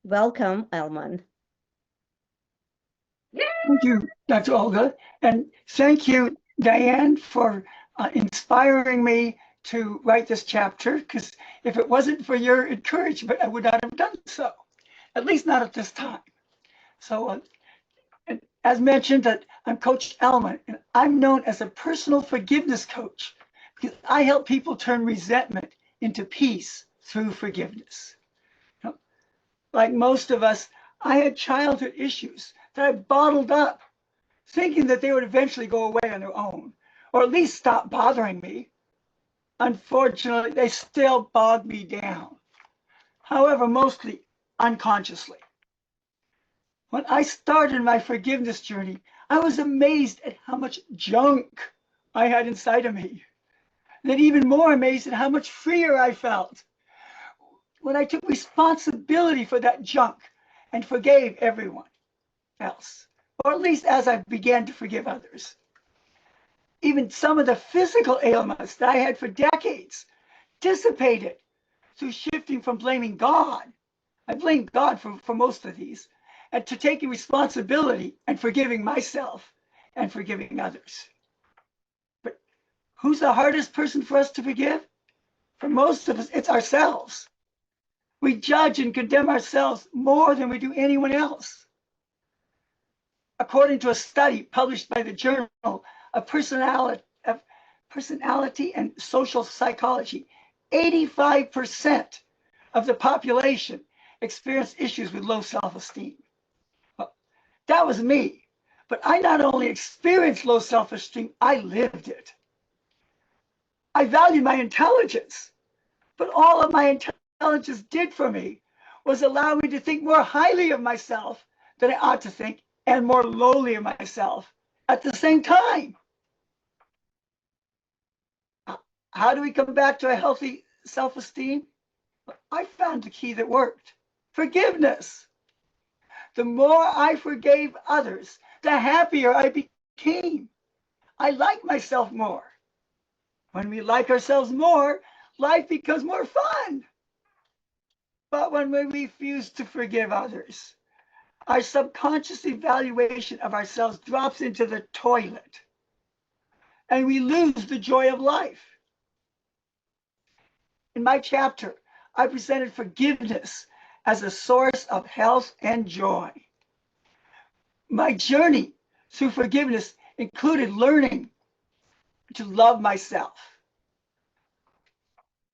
Welcome, Elman. Thank you, Dr. Olga. And thank you, Diane, for inspiring me to write this chapter, because if it wasn't for your encouragement, I would not have done so, at least not at this time. So, and as mentioned, that I'm Coach Elman, and I'm known as a personal forgiveness coach because I help people turn resentment into peace through forgiveness. You know, like most of us, I had childhood issues that I bottled up thinking that they would eventually go away on their own, or at least stop bothering me. Unfortunately, they still bog me down, however, mostly unconsciously. When I started my forgiveness journey, I was amazed at how much junk I had inside of me. Then, even more amazed at how much freer I felt when I took responsibility for that junk and forgave everyone else, or at least as I began to forgive others. Even some of the physical ailments that I had for decades dissipated through shifting from blaming God. I blamed God for most of these, and to taking responsibility and forgiving myself and forgiving others. But who's the hardest person for us to forgive? For most of us, it's ourselves. We judge and condemn ourselves more than we do anyone else. According to a study published by the Journal of Personality and Social Psychology, 85% of the population experience issues with low self-esteem. Well, that was me. But I not only experienced low self-esteem, I lived it. I valued my intelligence, but all of my intelligence did for me was allow me to think more highly of myself than I ought to think, and more lowly of myself at the same time. How do we come back to a healthy self-esteem? I found the key that worked. Forgiveness. The more I forgave others, the happier I became. I like myself more. When we like ourselves more, life becomes more fun. But when we refuse to forgive others, our subconscious evaluation of ourselves drops into the toilet and we lose the joy of life. In my chapter, I presented forgiveness as a source of health and joy. My journey through forgiveness included learning to love myself.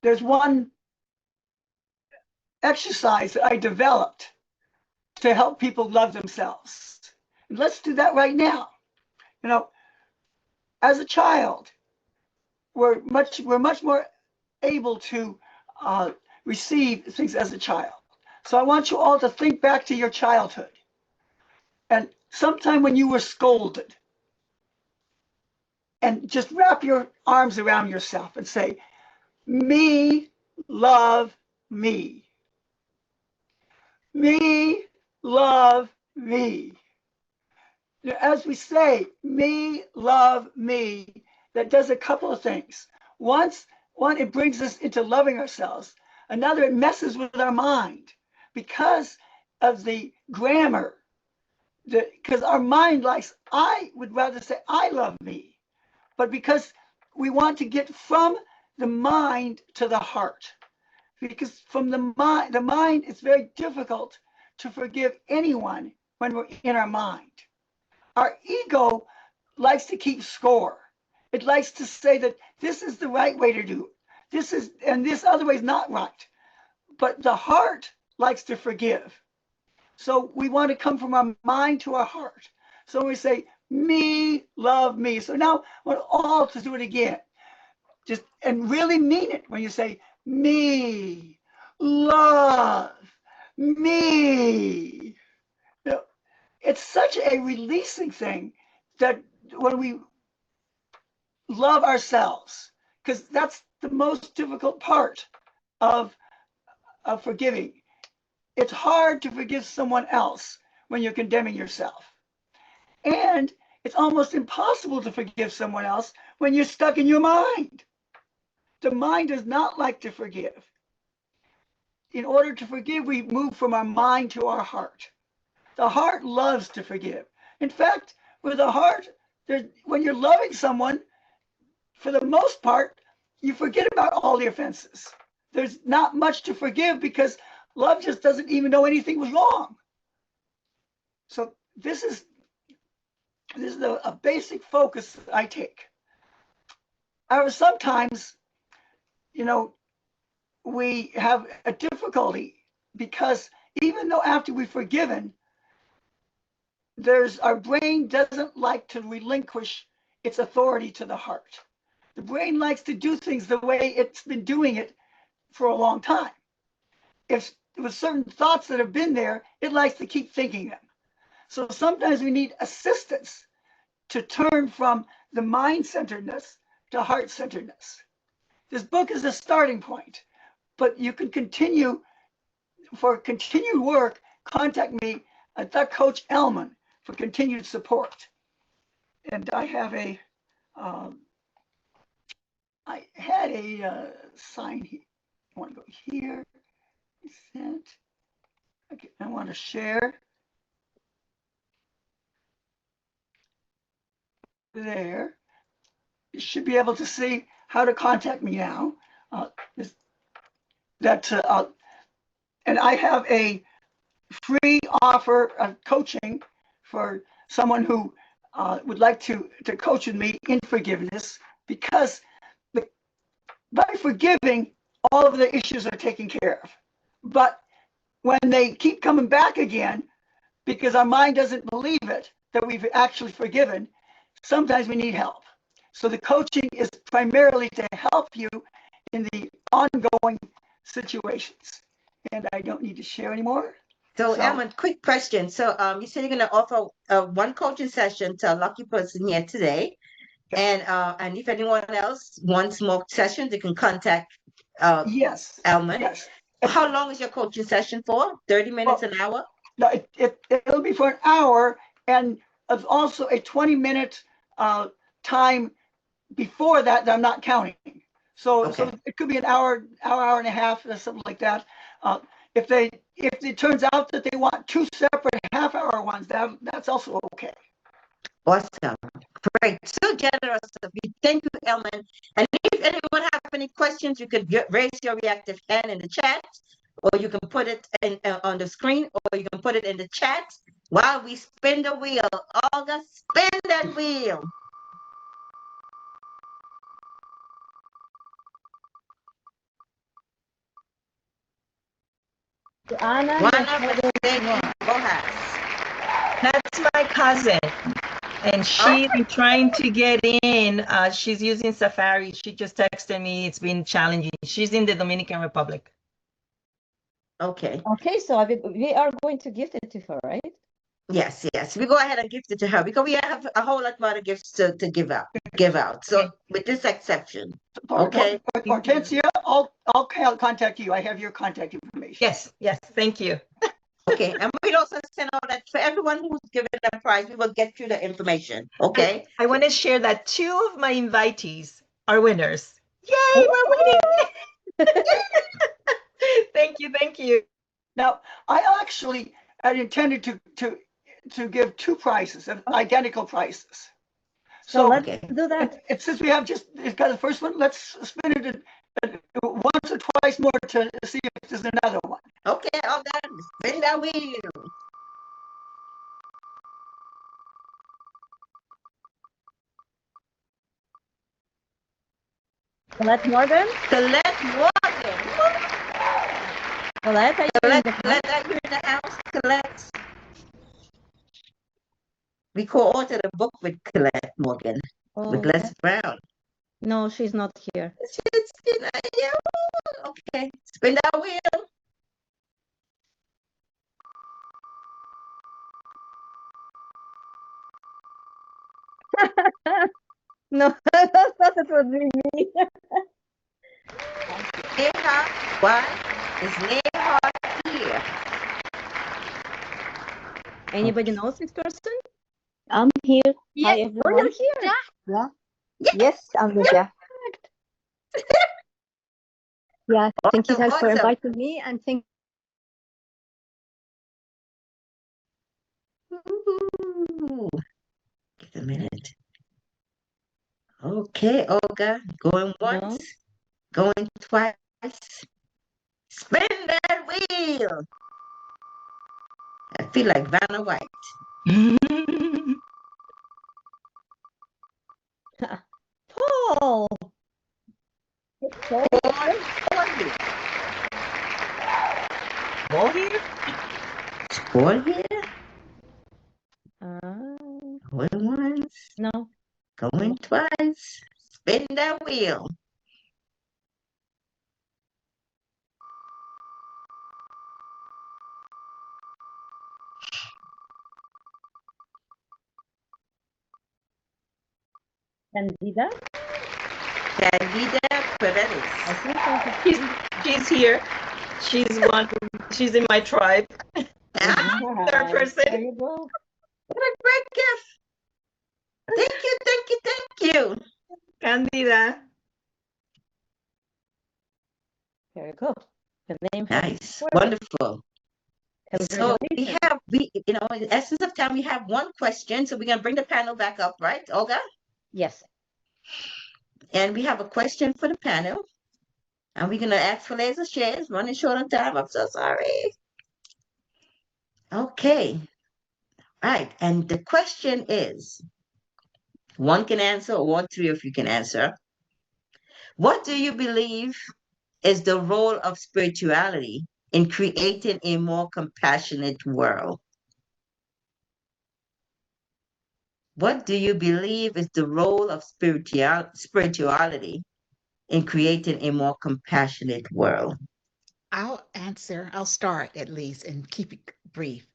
There's one exercise that I developed to help people love themselves. And let's do that right now. You know, as a child, we're much more able to receive things as a child. So I want you all to think back to your childhood and sometime when you were scolded, and just wrap your arms around yourself and say, me love me. Me love me. As we say, me love me, that does a couple of things. One, it brings us into loving ourselves. Another, it messes with our mind because of the grammar. Because our mind likes, I would rather say, I love me. But because we want to get from the mind to the heart. Because from the mind, it's very difficult to forgive anyone when we're in our mind. Our ego likes to keep score. It likes to say that this is the right way to do it. This is, and this other way is not right. But the heart likes to forgive. So we want to come from our mind to our heart. So we say, me, love me. So now I want all to do it again. Just, and really mean it when you say, me, love, me. You know, it's such a releasing thing that when we love ourselves, because that's the most difficult part of forgiving. It's hard to forgive someone else when you're condemning yourself. And it's almost impossible to forgive someone else when you're stuck in your mind. The mind does not like to forgive. in order to forgive, we move from our mind to our heart. The heart loves to forgive. In fact, with the heart, when you're loving someone, for the most part, you forget about all the offenses. There's not much to forgive because love just doesn't even know anything was wrong. So this is a basic focus that I take. However, sometimes, we have a difficulty because even though after we've forgiven, our brain doesn't like to relinquish its authority to the heart. The brain likes to do things the way it's been doing it for a long time. If with certain thoughts that have been there, it likes to keep thinking them. So sometimes we need assistance to turn from the mind-centeredness to heart-centeredness. This book is a starting point, but you can continue. For continued work, contact me at the Coach Elman for continued support. And I have I had a sign here. I want to go here. Okay, I want to share. There. You should be able to see how to contact me now. And I have a free offer of coaching for someone who would like to coach with me in forgiveness, because by forgiving, all of the issues are taken care of. But when they keep coming back again, because our mind doesn't believe it, that we've actually forgiven, sometimes we need help. So the coaching is primarily to help you in the ongoing situations. And I don't need to share anymore. So, Elman, quick question. So you said you're going to offer one coaching session to a lucky person here today. Yes. And if anyone else wants more sessions, they can contact yes. Elman. Yes. How long is your coaching session for? 30 minutes, an hour? No, it'll be for an hour, and also a 20-minute time before that I'm not counting. So it could be an hour and a half, or something like that. If it turns out that they want two separate half-hour ones, that's also okay. Awesome. Great. So generous of you. Thank you, Elman. And if anyone have any questions, you could raise your reactive hand in the chat, or you can put it on the screen, or you can put it in the chat while we spin the wheel. Olga, spin that wheel. Juana, go ahead. That's my cousin, and she's trying to get in. She's using Safari. She just texted me. It's been challenging. She's in the Dominican Republic. Okay. Okay, so we are going to gift it to her, right? Yes. We go ahead and gift it to her because we have a whole lot more gifts to give out. So with this exception, okay. Hortencia, I'll contact you. I have your contact information. Yes. Thank you. Okay, and we'll also send out that for everyone who's given a prize, we will get you the information. Okay. I want to share that 2 of my invitees are winners. Yay, we're winning. Thank you. Now, I actually had intended to give 2 prizes, identical prizes. So let's do that. Since we have it's got the first one, let's spin it once or twice more to see if there's another one. Okay, all done. Spin that wheel. Colette Morgan. Colette Morgan. Colette, are you in the house? Colette. We co-authored a book with Colette Morgan, with Les Brown. No, she's not here. Okay, spin that wheel. No, I thought it would be me. Neha, why is Neha here? Anybody knows this person? I'm here. Yes. Hi, everyone. Oh, you're here. Yeah. Yes, I'm here. Yeah, thank you Awesome, guys for awesome. inviting me, and thank Ooh, give a minute. Okay, Olga, going once, No. going twice. Spin that wheel. I feel like Vanna White. Paul. Paul. Four here. More here? Four here. Uh, Going once, no. going twice. Spin that wheel. Candida. Candida Paredes. I think I She's here. She's in my tribe. Ah, Third person. There you go. what a great gift. Thank you, thank you, thank you. Candida. There you go. The name. Nice, wonderful. So Congratulations. in the essence of time, we have one question. So we're gonna bring the panel back up, right, Olga? Yes. And we have a question for the panel. And we're gonna ask for laser shares. Running short on time. I'm so sorry. Okay. Right. And the question is, one can answer, or all three of you can answer. What do you believe is the role of spirituality in creating a more compassionate world? What do you believe is the role of spirituality in creating a more compassionate world? I'll answer. I'll start at least and keep it brief.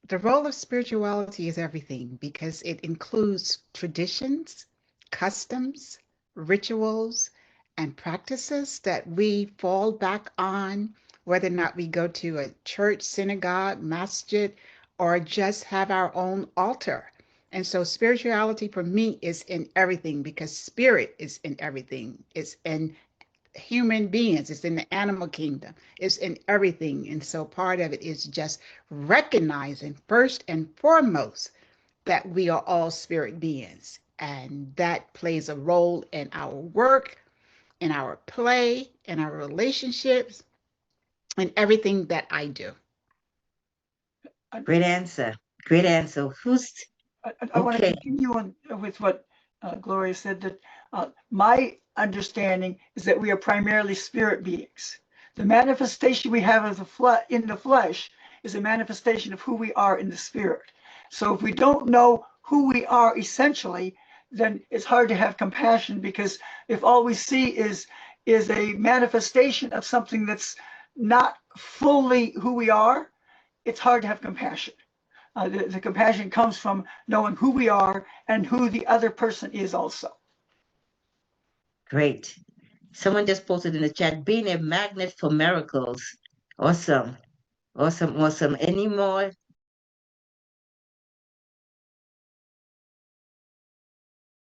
The role of spirituality is everything because it includes traditions, customs, rituals, and practices that we fall back on, whether or not we go to a church, synagogue, masjid, or just have our own altar. And so spirituality for me is in everything because spirit is in everything. It's in human beings, it's in the animal kingdom, it's in everything. And so part of it is just recognizing first and foremost that we are all spirit beings. And that plays a role in our work, in our play, in our relationships, in everything that I do. Great answer. Great answer. Who's I want to okay? continue on with what Gloria said, that my understanding is that we are primarily spirit beings. The manifestation we have of in the flesh is a manifestation of who we are in the spirit. So if we don't know who we are essentially, then it's hard to have compassion, because if all we see is a manifestation of something that's not fully who we are, it's hard to have compassion. The compassion comes from knowing who we are and who the other person is also. Great. Someone just posted in the chat, being a magnet for miracles. Awesome. Awesome. Awesome. Any more